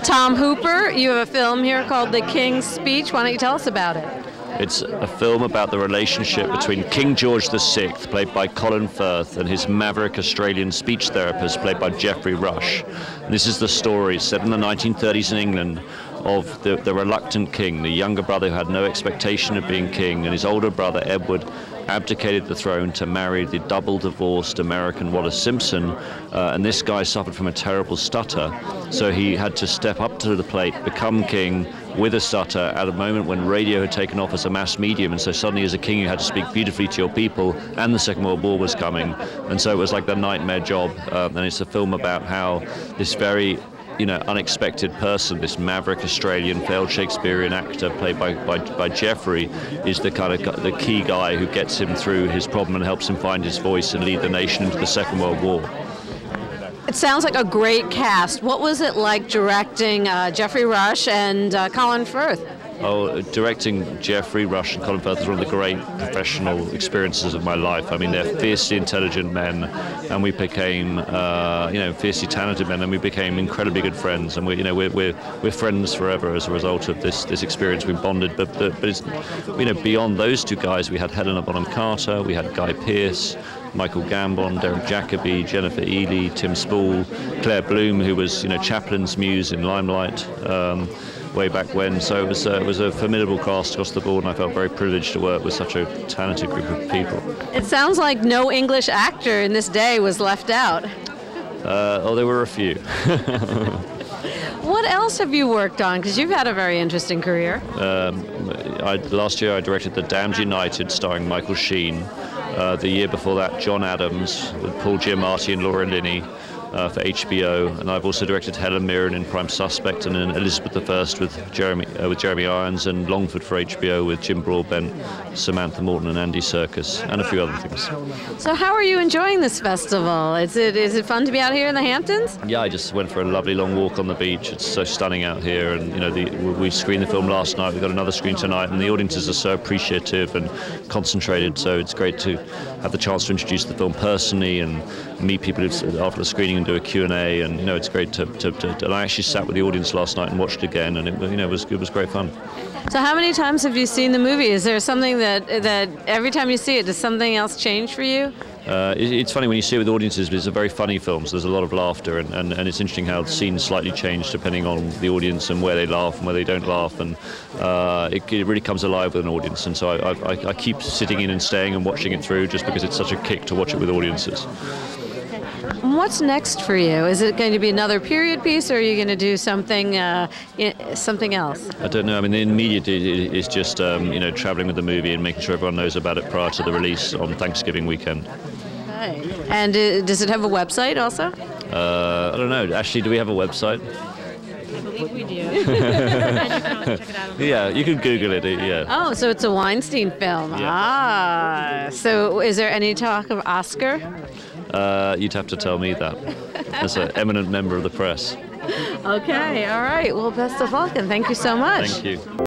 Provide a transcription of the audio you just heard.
Tom Hooper, you have a film here called The King's Speech. Why don't you tell us about it? It's a film about the relationship between King George VI, played by Colin Firth, and his maverick Australian speech therapist, played by Geoffrey Rush. And this is the story, set in the 1930s in England, of the reluctant king, the younger brother who had no expectation of being king, and his older brother, Edward, abdicated the throne to marry the double-divorced American Wallis Simpson, and this guy suffered from a terrible stutter, so he had to step up to the plate, become king with a stutter at a moment when radio had taken off as a mass medium, and so suddenly as a king you had to speak beautifully to your people, and the Second World War was coming, and so it was like the nightmare job, and it's a film about how this very unexpected person, this maverick Australian failed Shakespearean actor played by Geoffrey, is the kind of the key guy who gets him through his problem and helps him find his voice and lead the nation into the Second World War. It sounds like a great cast. What was it like directing Geoffrey Rush and Colin Firth? Oh, directing Geoffrey Rush and Colin Firth is one of the great professional experiences of my life. I mean, they're fiercely intelligent men, and we became, fiercely talented men, and we became incredibly good friends. And we're friends forever as a result of this experience. We bonded, but it's, beyond those two guys, we had Helena Bonham Carter, we had Guy Pearce, Michael Gambon, Derek Jacobi, Jennifer Ely, Tim Spall, Claire Bloom, who was Chaplin's muse in Limelight. Way back when, so it was a formidable cast across the board, and I felt very privileged to work with such a talented group of people. It sounds like no English actor in this day was left out. There were a few. What else have you worked on? Because you've had a very interesting career. Last year I directed The Damned United, starring Michael Sheen. The year before that, John Adams with Paul Giamatti and Laura Linney. For HBO, and I've also directed Helen Mirren in Prime Suspect, and then Elizabeth I with Jeremy Irons, and Longford for HBO with Jim Broadbent, Samantha Morton, and Andy Serkis, and a few other things. So how are you enjoying this festival? Is it fun to be out here in the Hamptons? Yeah, I just went for a lovely long walk on the beach. It's so stunning out here, and we screened the film last night. We've got another screen tonight, and the audiences are so appreciative and concentrated. So it's great to have the chance to introduce the film personally and meet people after the screening and do a Q&A, and it's great to and I actually sat with the audience last night and watched it again, and it was great fun. So how many times have you seen the movie? Is there something that every time you see it, does something else change for you? It's funny when you see it with audiences, but it's a very funny film, so there's a lot of laughter, and it's interesting how the scenes slightly change depending on the audience and where they laugh and where they don't laugh, and it really comes alive with an audience, and so I keep sitting in and staying and watching it through just because it's such a kick to watch it with audiences. What's next for you? Is it going to be another period piece, or are you going to do something else? I don't know. I mean, the immediate is just traveling with the movie and making sure everyone knows about it prior to the release on Thanksgiving weekend. Right. And does it have a website also? I don't know. Ashley, do we have a website? I believe we do. And you can also check it out on the Yeah, you can Google it. Yeah. Oh, so it's a Weinstein film. Yeah. Ah. So is there any talk of Oscar? You'd have to tell me that, as an eminent member of the press. Okay, all right. Well, best of luck, and thank you so much. Thank you.